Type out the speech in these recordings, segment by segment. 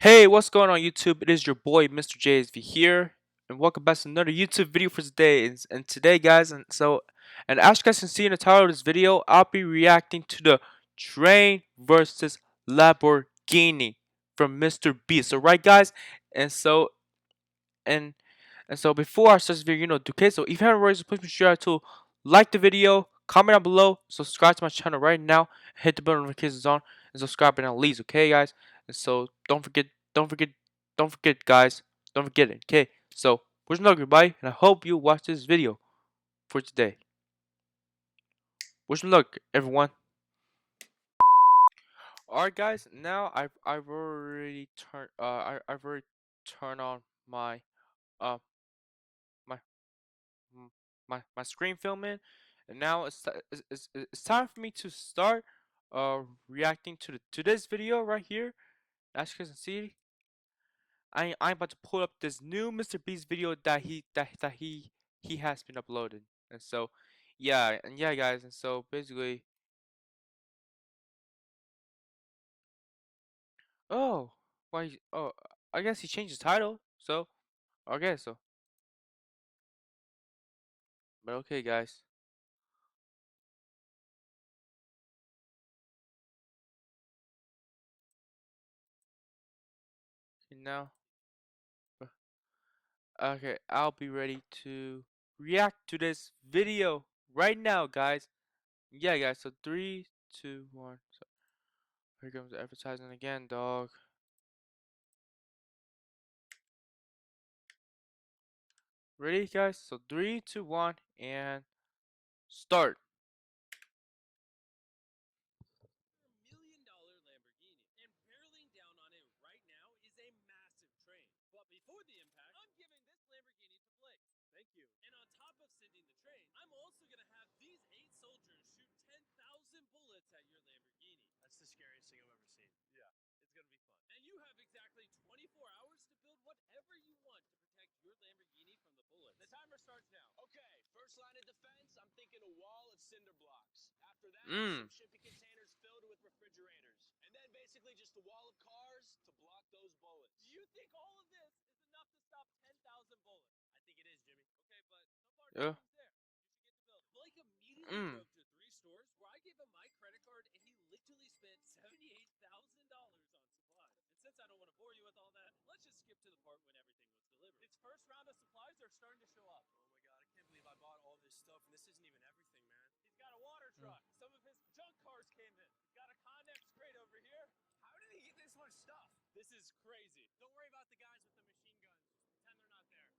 Hey, what's going on YouTube? It is your boy MrJSV here, and welcome back to another YouTube video for today. And today, guys, and as you guys can see in the title of this video, I'll be reacting to the train versus Lamborghini from MrBeast. So, right, guys, and so and and so before I start this video, okay. So if you haven't already, so please be sure to like the video, comment down below, subscribe to my channel right now, hit the bell notifications on, and subscribe and at least, okay, guys. And so don't forget, don't forget, guys, don't forget it, okay. So wish me luck, everybody, and I hope you watch this video for today. Wish me luck, everyone. Alright, guys. Now I've already turned on uh my my screen filming, and now it's time for me to start reacting to this video right here. As you can see, I'm about to pull up this new MrBeast video that he has been uploaded. And so yeah, guys, and so basically, oh, I guess he changed the title. So okay, so but okay, guys. And now okay, I'll be ready to react to this video right now, guys. Yeah, guys. So three, two, one. So here comes the advertising again, dog. Ready, guys? So three, two, one, and start. $1 million Lamborghini, and barreling down on it right now is a massive train. But before the impact, I'm giving this Lamborghini to Blake. Thank you. And on top of sending the train, I'm also gonna have these 8 soldiers shoot 10,000 bullets at your Lamborghini. That's the scariest thing I've ever seen. Yeah, it's gonna be fun. And you have exactly 24 hours to build whatever you want to protect your Lamborghini from the bullets. The timer starts now. Okay, first line of defense, I'm thinking a wall of cinder blocks. After that, Mmm. some shipping containers filled with refrigerators. And then basically just a wall of cars to block those bullets. Do you think all of this is enough to stop 10,000 bullets? I think it is, Jimmy. Okay, but so far Yeah. nothing's there. You should get the building. Blake immediately Mmm. drove to 3 stores where I gave him my credit card and he literally spent $78,000 on supplies. And since I don't want to bore you with all that, let's just skip to the part when everything was delivered. Its first round of supplies are starting to show up. Oh my god, I can't believe I bought all this stuff and this isn't even everything, man. He's got a water truck. Some of his junk cars came in. He's got a Connex crate over here. How did he get this much stuff? This is crazy. Don't worry about the guys with the machine guns. Just pretend they're not there.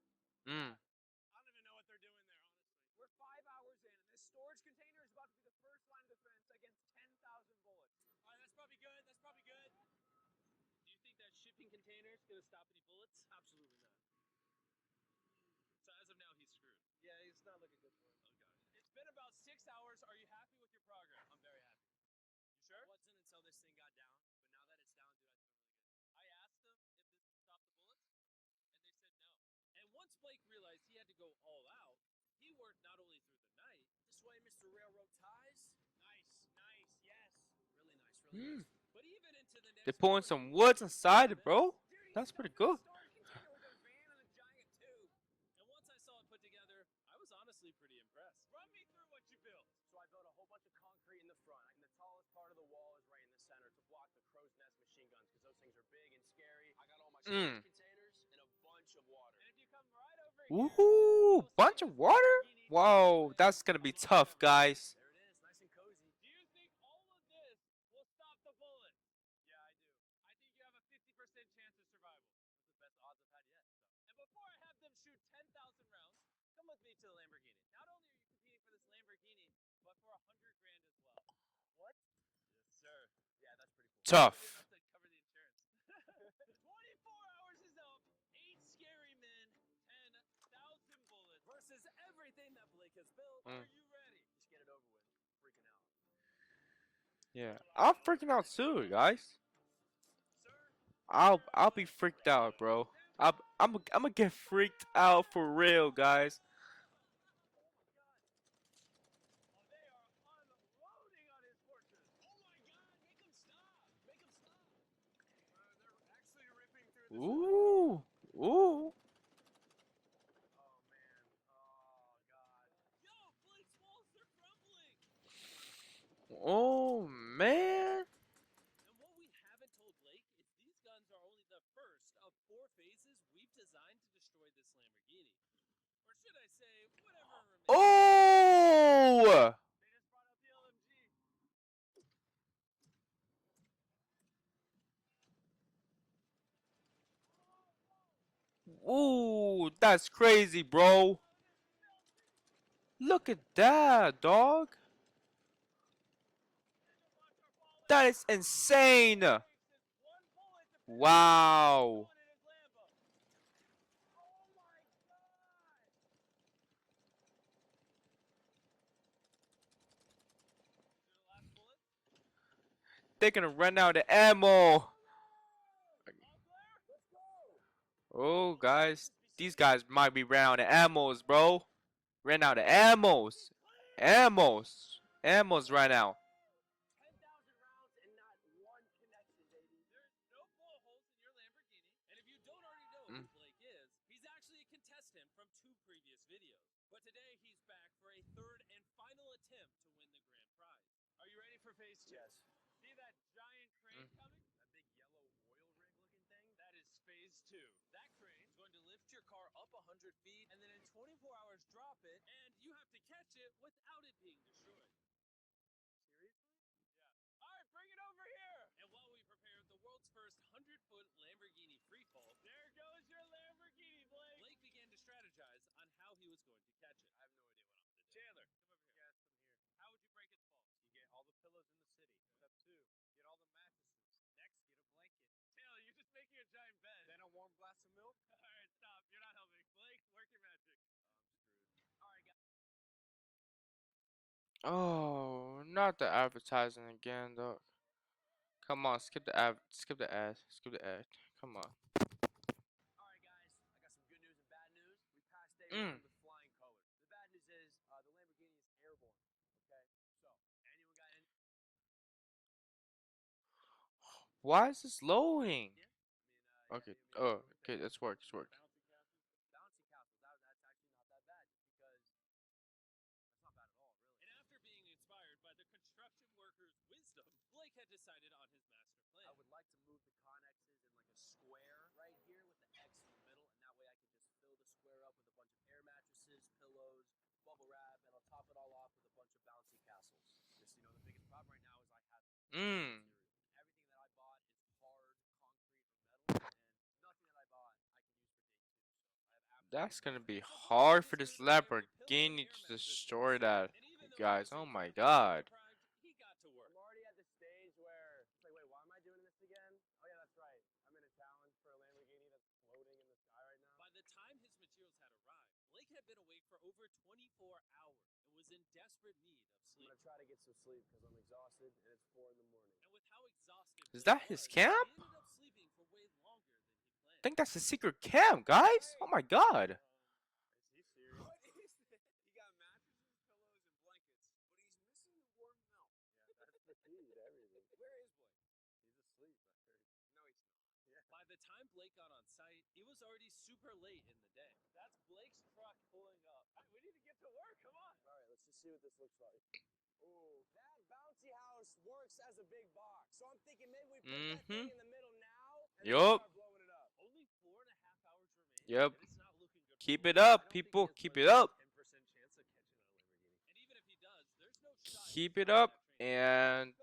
Mmm. I don't even know what they're doing there, honestly. We're 5 hours in, and this storage container is about to be the first line of defense against 10,000 bullets. All right, that's probably good. That's probably good. Do you think that shipping container is going to stop any bullets? Absolutely not. So as of now, he's screwed. Yeah, he's not looking good for him. Oh gosh. It's been about 6 hours. Are you happy with your progress? I'm very happy. You sure? It wasn't until this thing got down, but now that it's down, dude, I feel really good. I asked them if this would stop the bullets, and they said no. And once Blake realized he had to go all out, he worked not only through the night. This way, Mr. Railroad Ties. Nice, nice, yes. Really nice, really Mmm. nice. But even into the They're next pulling morning, some he woods wasn't done inside with it, this. bro. Dude, he That's pretty filled this good. storage container with a van and a giant tube. And once I saw it put together, I was honestly pretty impressed. Run me through what you built. So I built a whole bunch of concrete in the front, and the tallest part of the wall is right in the center to block the crow's nest machine guns, because those things are big and scary. I got all my storage Mmm. containers and a bunch of water. And if you come right over here, Woohoo! you'll see Bunch this of water? Lamborghini on its Whoa, way that's gonna to be my tough, railroad. guys. There it is, nice and cozy. Do you think all of this will stop the bullets? Yeah, I do. I think you have a 50% chance of survival. That's the best odds I've had yet. So. And before I have them shoot 10,000 rounds, come with me to the Lamborghini. Not only are you competing for this Lamborghini, but for 100 grand as well. What? Yes, sir. Yeah, that's pretty cool. That'll be Tough. enough to cover the insurance. 24 hours is up. 8 scary men, 10,000 bullets versus everything that Blake has built. Mm. Are you ready? Just get it over with. Freaking out. Yeah, I'm freaking out too, guys. Sir, I'll be freaked out, bro. I'm gonna get freaked out for real, guys. oh, they are unloading on his horses. Oh my god, make him stop. Make him stop. They're actually ripping Ooh. Ooh. Oh man. Oh god. Yo, Blake's walls, they're crumbling. Oh man. And what we haven't told Blake is these guns are only the first of 4 phases we've designed to destroy this Lamborghini. Or should I say, whatever remains. Oh. They just brought up the LMG. Ooh, that's crazy, bro. Look at that, dog. That is insane. Wow. They're gonna run out of ammo. Oh, guys. These guys might be ran out of ammos, bro. Ran out of ammos. Ammos. Ammos right now. 10,000 rounds and not one connection, baby. There's no bullet holes in your Lamborghini. And if you don't already know who Blake is, he's actually a contestant from 2 previous videos. But today he's back for a 3rd and final attempt to win the grand prize. Are you ready for phase 2? Yes. See that giant crane coming? That big yellow oil rig looking thing? That is phase 2. That crane is going to lift your car up 100 feet and then in 24 hours drop it, and you have to catch it without it being destroyed. Seriously? Yeah. Alright, bring it over here! And while we prepare the world's first 100-foot Lamborghini freefall, there goes your Lamborghini, Blake! Blake began to strategize on how he was going to catch it. I have no idea what I'm going to do. Chandler, come over here. Yes, I'm here. How would you break its fall? You get all the pillows in the city. Step 2, get all the mattresses. Next, get a blanket. Taylor, you're just making a giant bed. Then a warm glass of milk. Alright, stop. You're not helping. Blake, work your magic. I'm screwed. Alright, guys. Oh, not the advertising again, though. Come on, skip the ad. Skip the ad. Skip the ad. Come on. Alright guys, I got some good news and bad news. We passed day 1 with flying colors. The bad news is the Lamborghini is airborne. Okay? So, anyone got any Why is this loading? idea? Okay. Oh, okay. Let's work. Let's work. Bouncy castles. That's actually not that bad just because that's not bad at all, really. And after being inspired by the construction workers' wisdom, Blake had decided on his master plan. I would like to move the connexes in like a square right here with the X in the middle, and that way I can just fill the square up with a bunch of air mattresses, pillows, bubble wrap, and I'll top it all off with a bunch of bouncy castles. Just, the biggest problem right now is I have Mmm. everything that I bought is hard concrete or metal, and nothing that I bought I can use for day 2. So I have That's absolutely gonna nothing. be So hard Blake for is this gonna bring every pillow and Lamborghini air to mattress to the destroy city. that, And even you though he guys. was Oh my feeling sleep god. deprived, he got to work. I'm already at the stage where it's like, wait, why am I doing this again? Oh yeah, that's right. I'm in a challenge for a Lamborghini that's floating in the sky right now. By the time his materials had arrived, Blake had been awake for over 24 hours and was in desperate need of sleep. I'm gonna try to get some sleep because I'm exhausted and it's 4 in the morning. And with how exhausted Is Blake that his was, camp? he ended up sleeping for way longer than he planned. I think that's the secret camp, guys. Oh my god. Is he serious? What is that? He got mattresses, pillows, and blankets, but he's missing warm milk. Yeah, that's the key to everything. Where is Blake? He's asleep, I heard. No, he's not. Yeah. By the time Blake got on site, it was already super late in the day. That's Blake's truck pulling up. We need to get to work. Come on. All right, let's just see what this looks like. Ooh, that bouncy house works as a big box. So I'm thinking maybe we put that thing in the middle now and then Yup. start blowing it up. Only 4.5 hours remaining. Yep. And it's not looking good. Keep it up, people. Keep it up. 10% chance of catching a Lamborghini. And even if he does, there's no shot. Keep it up, and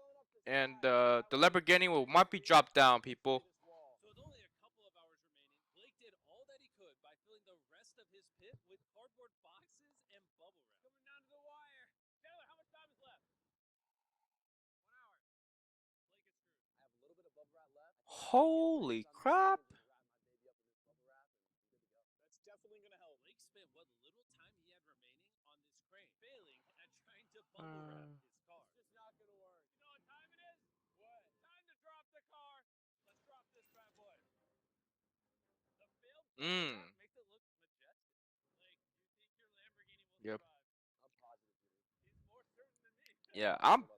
the Lamborghini might be dropped down, people. So with only a couple of hours remaining, Blake did all that he could by filling the rest of his pit with cardboard boxes and bubble wrap. Coming down to the wire. Taylor, how much time is left? 1 hour. Blake is screwed. I have a little bit of bubble wrap left. Holy crap. Wrap my baby up in this bubble wrap and I'm good to go. That's definitely gonna help. Blake spent what little time he had remaining on this crane, failing at trying to bubble wrap his car. It's just not gonna work. You know what time it is? What? Time to drop the car. Let's drop this bad boy. The failed bubble wrap makes it look majestic. Blake, you think your Lamborghini will Yep. survive? I'm positive, dude. He's more certain than me. Yeah, I'm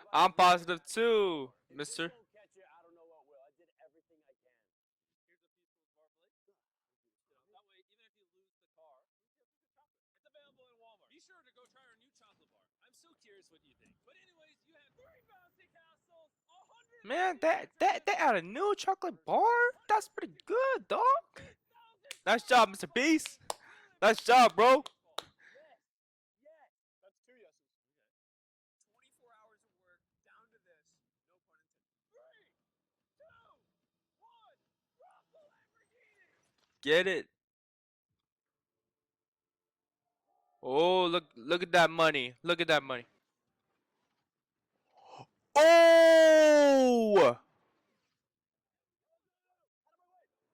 I'm positive too, if mister. this won't catch it, I don't know what will. I did everything I can. Here's a piece even if you lose the car, at least you have some good chocolate. It's available in Walmart. Be sure to go try our new chocolate bar. I'm so curious what you think. But anyways, you have 3 bouncy castles, 100 Man, that had a new chocolate bar? That's pretty good, dog. Nice job, Mr. Beast. Nice job, bro. Yes. Yes. That's 2 yeses. Okay. 24 hours of work down to this. No pun intended. 3, 2, 1. Drop the Lamborghini. Get it? Oh, look at that money. Look at that money. Oh!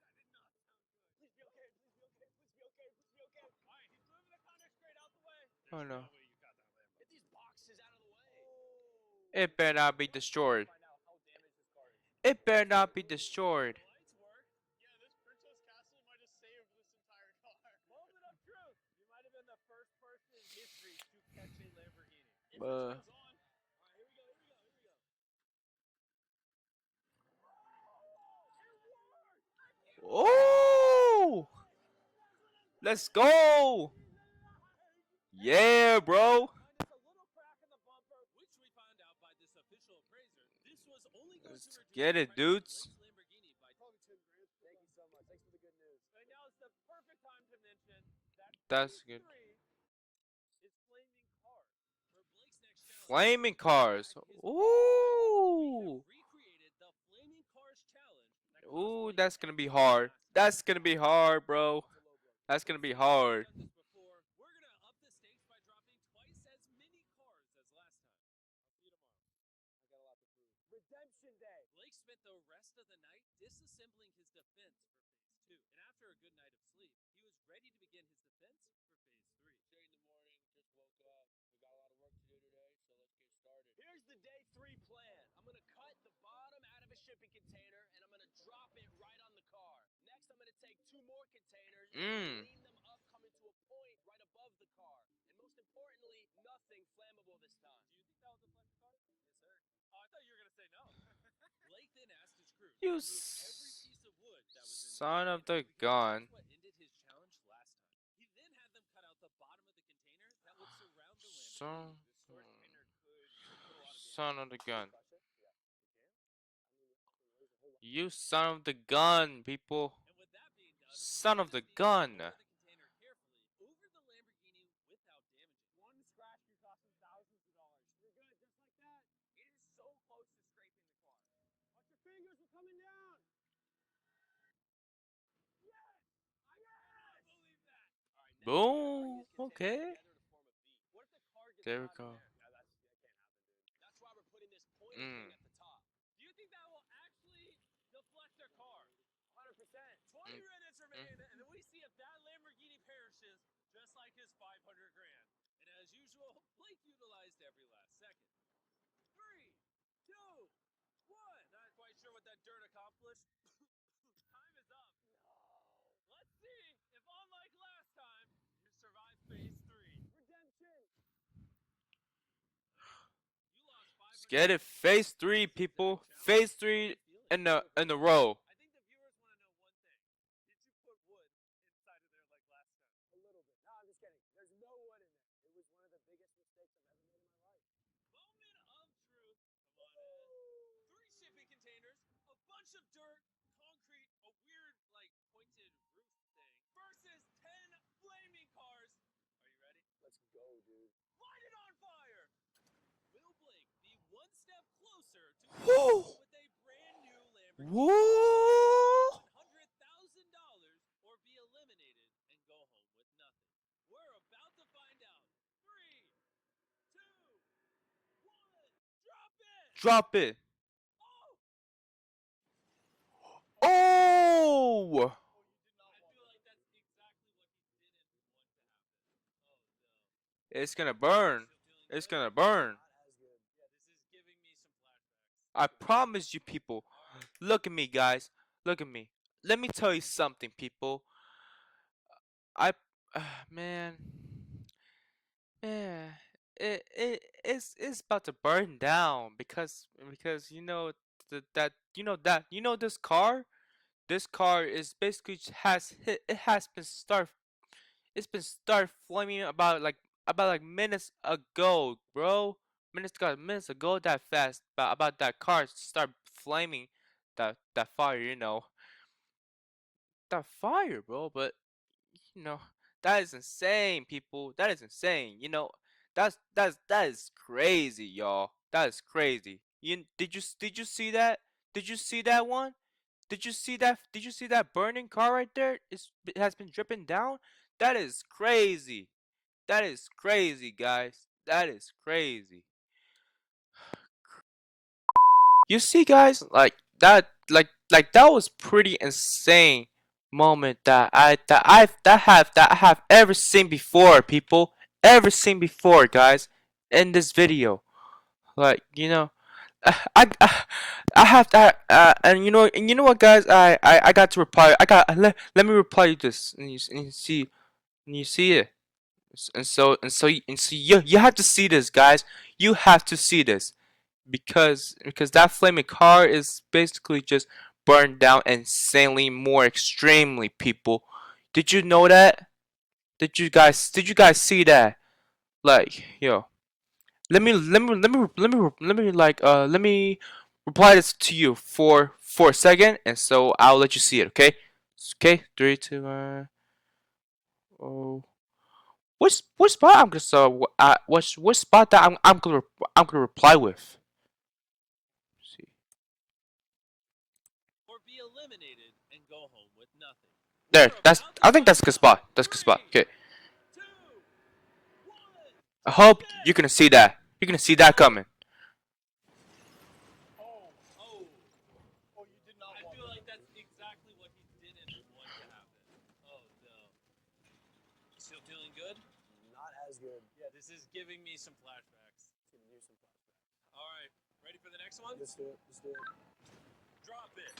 Please be okay. Please be okay. Please be okay. Please be okay. All right, he's moving the car straight out the way. Oh There's no. no way you got that Lambo. Get these boxes out of the way. It better not be destroyed. Find out how damaged this car is. It better not be destroyed. The lights work. Yeah, this Princess Castle might have saved this entire car. Moment of truth. You might have been the first person in history to catch a Lamborghini. If it turns on. All right, here we go. Here we go. Here we go. Oh! Let's go! Yeah, bro. Minus a little crack in the bumper, which we found out by this official appraiser. This was only going Let's to reduce get the it, price of dudes. Blake's Lamborghini by probably 10 grand. Thank you so much. Thanks for the good news. And now is the perfect time to mention that That's phase good. 3 is flaming cars. For Blake's next challenge, Flaming to cars. attack his we Ooh. have recreated the flaming cars challenge. That Ooh, Blake that's gonna X be from hard. last time. That's gonna be hard, bro. It's a low blow. That's gonna But be since we've hard. done this before, we're gonna up the stakes by dropping twice as many cars as last time. I'll see you tomorrow. I got a lot to prove. Redemption Day. Blake spent the rest of the night disassembling his defense for phase 2. And after a good night of sleep, he was ready to begin his defense for phase 3. 3 in the morning, just woke up. We got a lot of work to do today, so let's get started. Here's the day 3 plan. I'm gonna cut the bottom out of a shipping container and I'm gonna drop it right on the car. Next, I'm gonna take 2 more containers and lean them up, coming to a point right above the car. And most importantly, nothing flammable this time. Do you think that was a flash car? Yes, sir. Oh, I thought you were gonna say no. Blake then asked his crew to You remove every piece of wood that was in the son of container the because gun. that's what ended his challenge last time. He then had them cut out the bottom of the container that would surround the Lamborghini. This storage container could put a lot of damage. Son of the gun. Crush it? Yeah, we can. I mean, there's a whole lot. You son of the gun, people. And with that being done, Son of we the just need to gun. lower the container carefully over the Lamborghini without damaging it. One scratch could cost him thousands of dollars. You're good, just like that. It is so close to scraping the car. Watch your fingers, we're coming down. Yes! I can't believe that. All right, now Boom. these containers Okay. together to form a V. What if the car gets There we caught in go. there? Yeah, that can't happen, dude. That's why we're putting this pointy thing at the top. Do you think that will actually deflect their car? 100%. 20 minutes remain, and then we see if that Lamborghini perishes, just like his 500 grand. And as usual, Blake utilized every last second. 3, 2, 1. Not quite sure what that dirt accomplished. Time is up. No. Let's see if, unlike last time, you survive phase 3. Redemption. You lost 500. Let's get it. Phase 3, people. Phase 3 in the row. I think the viewers want to know one thing. Did you put wood inside of there like last time? A little bit. No, I'm just kidding. There's no wood in there. It was one of the biggest mistakes I've ever made in my life. Moment of truth. Come on in. 3 shipping containers, a bunch of dirt, concrete, a weird, like, pointed roof thing, versus 10 flaming cars. Are you ready? Let's go, dude. Light it on fire! Will Blake be one step closer to Woo! with a brand new Lamborghini? Woo! $100,000 or be eliminated and go home with nothing? We're about to find out. 3, 2, 1. Drop it! Drop it. Oh! Oh! Oh, you did not. I feel like that's exactly what he didn't want to happen. Oh no. It's gonna burn. It's gonna burn. Not as good. Yeah, this is giving me some flashbacks. I promise you, people. Look at me, guys. Look at me. Let me tell you something, people. I, man, man, it's about to burn down because you know that you know this car. This car is basically it has been start flaming about like minutes ago, bro. Minutes ago that fast about that car start flaming that fire, that fire, bro. But you know that is insane, people. That is insane. That is crazy, y'all. That is crazy. Did you see that? Did you see that one? Did you see that? Did you see that burning car right there? It has been dripping down. That is crazy. That is crazy, guys. That is crazy. You see, guys, like that was pretty insane moment that I have ever seen before, people. Ever seen before, guys, in this video. Like, I have that, and you know what, guys, I got to reply. Let me reply to this, and you see it. And so you have to see this, guys. You have to see this because that flaming car is basically just burned down insanely more extremely, people. Did you know that? Did you guys see that? Like, yo, let me reply this to you for a second, and so I'll let you see it. Okay? Okay, 3, 2, oh. What spot I'm gonna what spot that I'm gonna reply with? See. Or be eliminated and go home with nothing. There. I think that's a good spot. That's a good spot. Okay. 2, 1. I hope you're gonna see that. You're gonna see that coming. Oh. Oh, you did not. I feel like that's exactly what he didn't want to happen. Oh no. Still feeling good? Not as good. Yeah, this is giving me some flashbacks. Giving you some flashbacks. All right, ready for the next one? Let's do it. Let's do it. Drop it.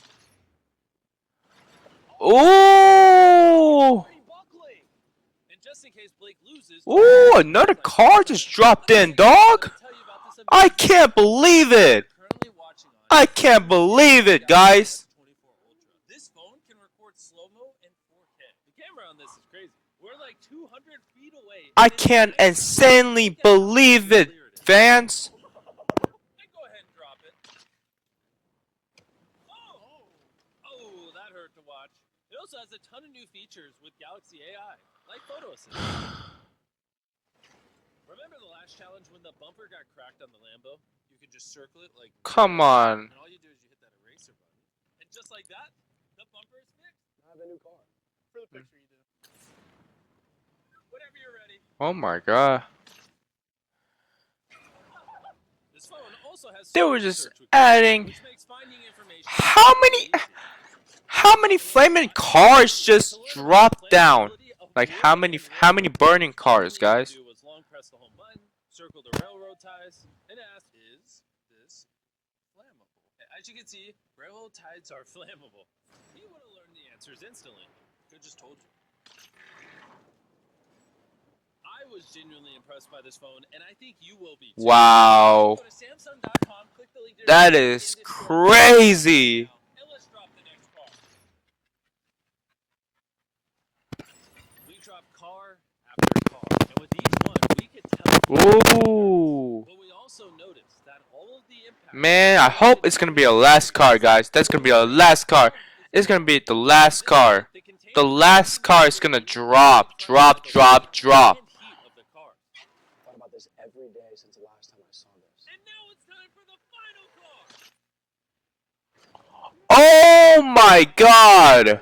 Ooh! Buckling. And just in case Blake loses. Ooh! Another car just dropped in, dog. I can't believe it. I can't believe it, guys. This phone can record slow-mo and 4K. The camera on this is crazy. We're like 200 feet away. I can't insanely believe it, fans. Go ahead and drop it. Oh, that hurt to watch. It also has a ton of new features with Galaxy AI, like photo assist. Remember the last challenge when the bumper got cracked on the Lambo? You could just circle it like. Come on. And all you do is you hit that eraser button, and just like that, the bumper is fixed. I have a new car. For the picture, you do. Whenever you're ready. Oh my god. This phone also has They were just search, adding. which makes finding information How many flaming cars just dropped down? Like how many burning cars, guys? Do was long press the home button, circle the railroad ties, and ask, is this flammable? As you can see, railroad ties are flammable. He would have learned the answers instantly. Could just told you. I was genuinely impressed by this phone, and I think you will be too. Wow. Go to Samsung.com, click the link That is crazy. and let's drop the next car. We dropped car after car, and with each one, we could tell. Ooh. But we also noticed that all of the impact. Man, I hope it's gonna be a last car, guys. That's gonna be a last car. It's gonna be the last car. The last car is gonna drop. Thought about this every day since the last time I saw this. And now it's time for the final car. Oh my god.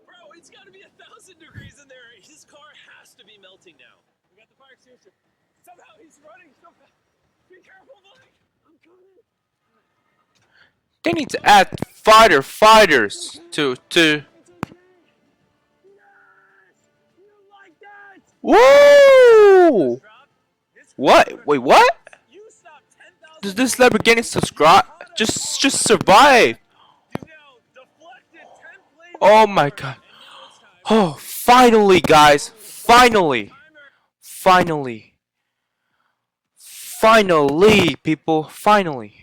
Bro, it's got to be 1,000 degrees in there. His car has to be melting now. We got the fire extinguisher. Somehow he's running so fast. Be careful, Blake. I'm coming. They need to add fighters to Yes! You like that? Woo! This What? Wait, what? You stopped 10,000. Does this Lamborghini subscribe? Just survive. You now deflected 10 flames. Oh my god. And now it's time. Oh, finally, guys. Finally. Finally. Finally, people. Finally.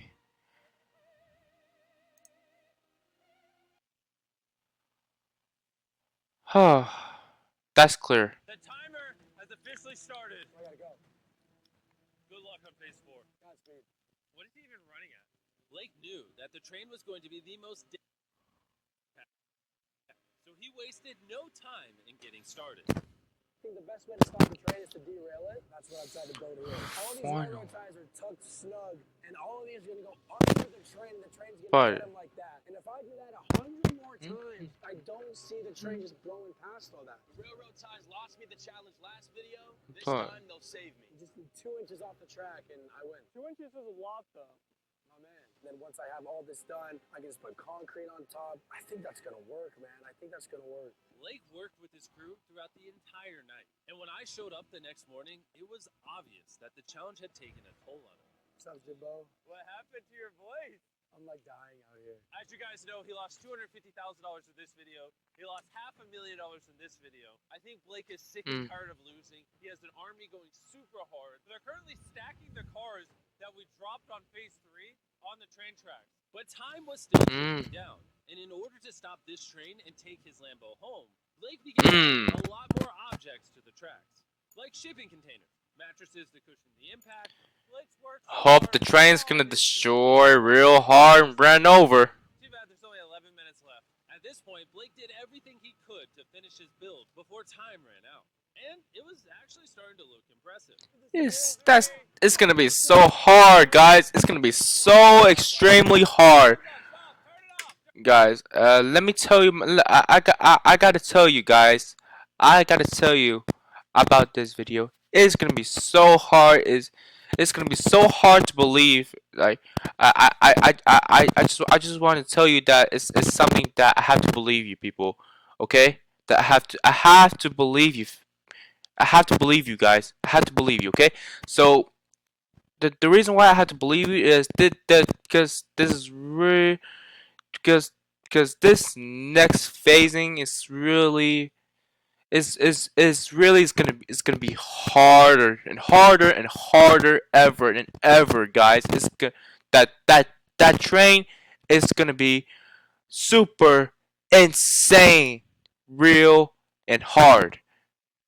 That's clear. The timer has officially started. I gotta go. Good luck on phase 4. Godspeed. What is he even running at? Blake knew that the train was going to be the most so he wasted no time in getting started. I think the best way to stop the train is to derail it. That's what I've tried to build here. All these railroad ties are tucked snug, and all of these are gonna go under the train, and the train's gonna get them like that. And if I do that 100 more times, I don't see the train just blowing past all that. The railroad ties lost me the challenge last video. This time they'll save me. Just 2 inches off the track, and I win. 2 inches is a lot, though. My man. Then once I have all this done, I can just put concrete on top. I think that's gonna work, man. I think that's gonna work. Blake worked with his crew throughout the entire night, and when I showed up the next morning, it was obvious that the challenge had taken a toll on him. What's up, Jimbo? What happened to your voice? I'm like dying out here. As you guys know, he lost $250,000 in this video. He lost $500,000 in this video. I think Blake is sick and tired of losing. He has an army going super hard. They're currently stacking the cars that we dropped on phase 3 on the train tracks. But time was still ticking down. And in order to stop this train and take his Lambo home, Blake began adding a lot more objects to the tracks, like shipping containers, mattresses to cushion the impact. Blake's work. Hope the train's gonna destroy real hard and run over. Too bad there's only 11 minutes left. At this point, Blake did everything he could to finish his build before time ran out. And it was actually starting to look impressive. It's gonna be so hard, guys. It's gonna be so extremely hard. Guys, let me tell you, I gotta tell you guys, I gotta tell you about this video. It's gonna be so hard. It's gonna be so hard to believe. Like I just want to tell you that it's something that I have to believe you, people. Okay, that I have to believe you. I have to believe you, guys. I have to believe you. Okay, so the reason why I have to believe you is that because this is really because this next phasing is really is gonna be harder and harder and harder ever and ever, guys. That train is gonna be super insane, real and hard.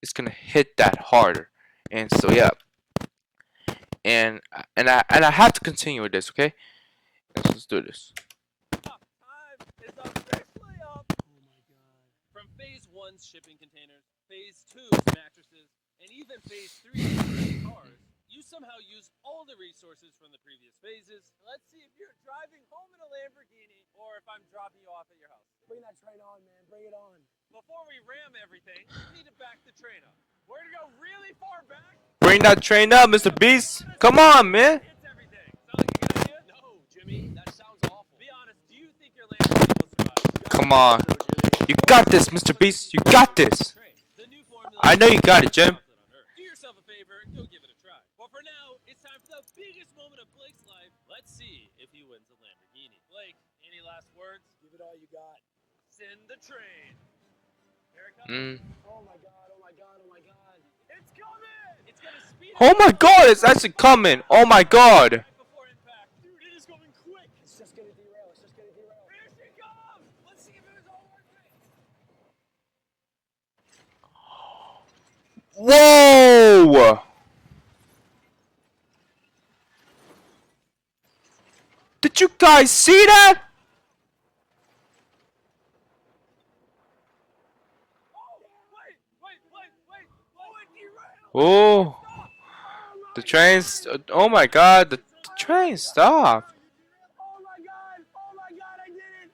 It's gonna hit that harder, and so yeah. And I have to continue with this, okay? Let's do this. Time is officially up. Oh my god. From phase 1's shipping containers, phase 2's mattresses, and even phase 3's cars, you somehow use all the resources from the previous phases. Let's see if you're driving home in a Lamborghini or if I'm dropping you off at your house. Bring that train on, man. Bring it on. Before we ram everything, we need to back the train up. We're gonna go really far back. Bring that train up, MrBeast. Come on, man. Hits everything. Sound like a good idea? No, Jimmy, that sounds awful. Be honest, do you think your Lamborghini will survive? Come on. You got this, MrBeast. You got this. The new formula. I know you got it, Jim. Do yourself a favor and go give it a try. But for now, it's time for the biggest moment of Blake's life. Let's see if he wins a Lamborghini. Blake, any last words? Give it all you got. Send the train. Here it comes. Oh my god, oh my god, oh my god. It's coming! It's gonna speed Oh my god, it's actually coming. Oh my god. right before impact. Dude, it is going quick. It's just gonna derail, it's just gonna derail. Here she comes! Let's see if it was all worth it. Whoa! Did you guys see that? Wait. Oh, it derailed. Oh, the train's. Oh my god, the train stopped. Oh my god, I did it!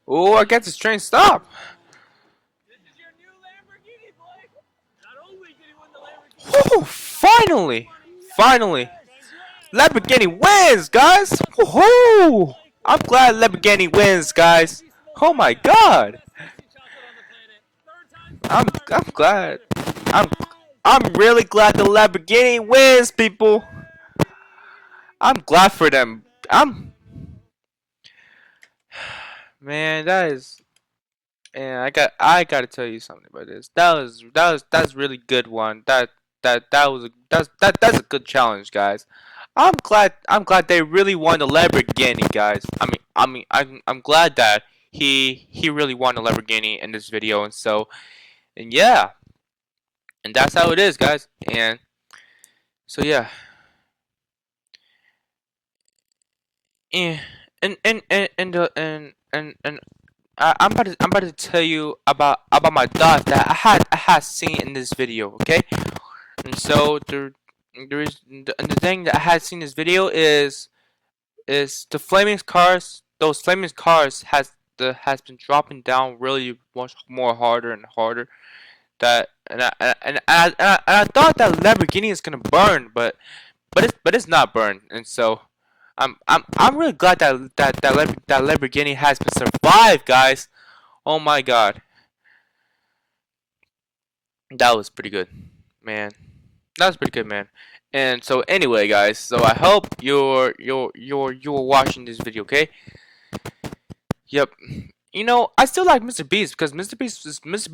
Oh, I guess this train stopped. This is your new Lamborghini, Blake. Not only did he win the Lamborghini, Woo! Finally, Lamborghini wins, guys. Woohoo! I'm glad Lamborghini wins, guys. Oh my god. I'm glad. I'm really glad the Lamborghini wins, people. I'm glad for them. Man, that is. And I gotta tell you something about this. That's really good one. That's a good challenge, guys. I'm glad they really won the Lamborghini, guys. I'm glad that he really won a Lamborghini in this video, and yeah, and that's how it is, guys. And so yeah, and I'm about to tell you about my dog that I had seen in this video, okay? And so there is and the thing that I had seen in this video is the flaming cars. Those flaming cars has been dropping down really much more harder and harder. That and I thought that Lamborghini is gonna burn, but it's not burned, and so I'm really glad that Lamborghini has been survived, guys. Oh my god, that was pretty good, man. That was pretty good, man. And so anyway, guys, so I hope you're watching this video, okay? Yep. You know, I still like MrBeast because MrBeast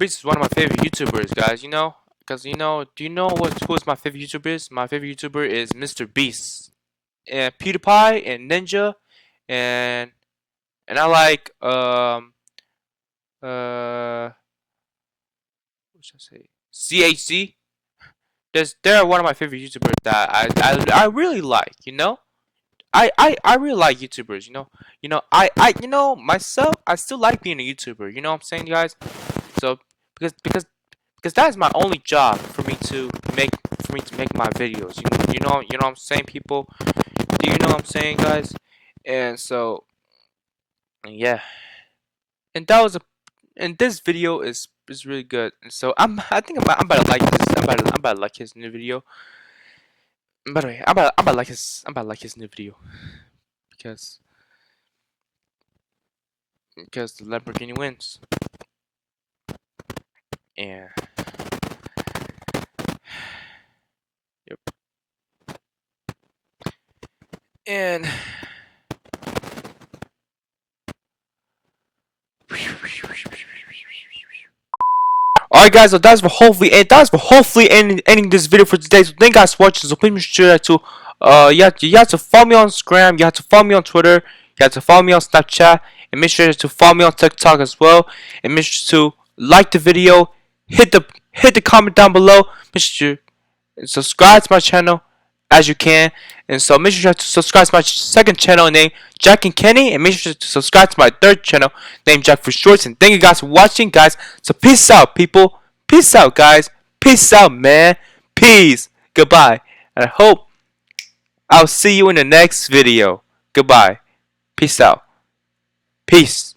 is one of my favorite YouTubers, guys. You know, because do you know who is my favorite YouTuber is? My favorite YouTuber is MrBeast and PewDiePie and Ninja, and I like what should I say? CHC. They're one of my favorite YouTubers that I really like. You know. I really like YouTubers, myself, I still like being a YouTuber, you know what I'm saying, guys? So because that is my only job for me to make my videos, you know what I'm saying, people? Do you know what I'm saying, guys? And so yeah, and that was a and this video is really good, and so I think I'm about to like this. I'm about to like his new video. And by the way, I'm about to like his new video because the Lamborghini wins. And yep. And alright, guys, so that's for hopefully ending this video for today. So thank you guys for watching. So please make sure to you have to follow me on Instagram, you have to follow me on Twitter, you have to follow me on Snapchat, and make sure to follow me on TikTok as well. And make sure to like the video, hit the comment down below, make sure to subscribe to my channel as you can. And so make sure to subscribe to my second channel named Jack and Kenny, and make sure to subscribe to my third channel named Jack for Shorts. And thank you guys for watching, guys. So peace out, people. Peace out, guys. Peace out, man. Peace. Goodbye. And I hope I'll see you in the next video. Goodbye. Peace out. Peace.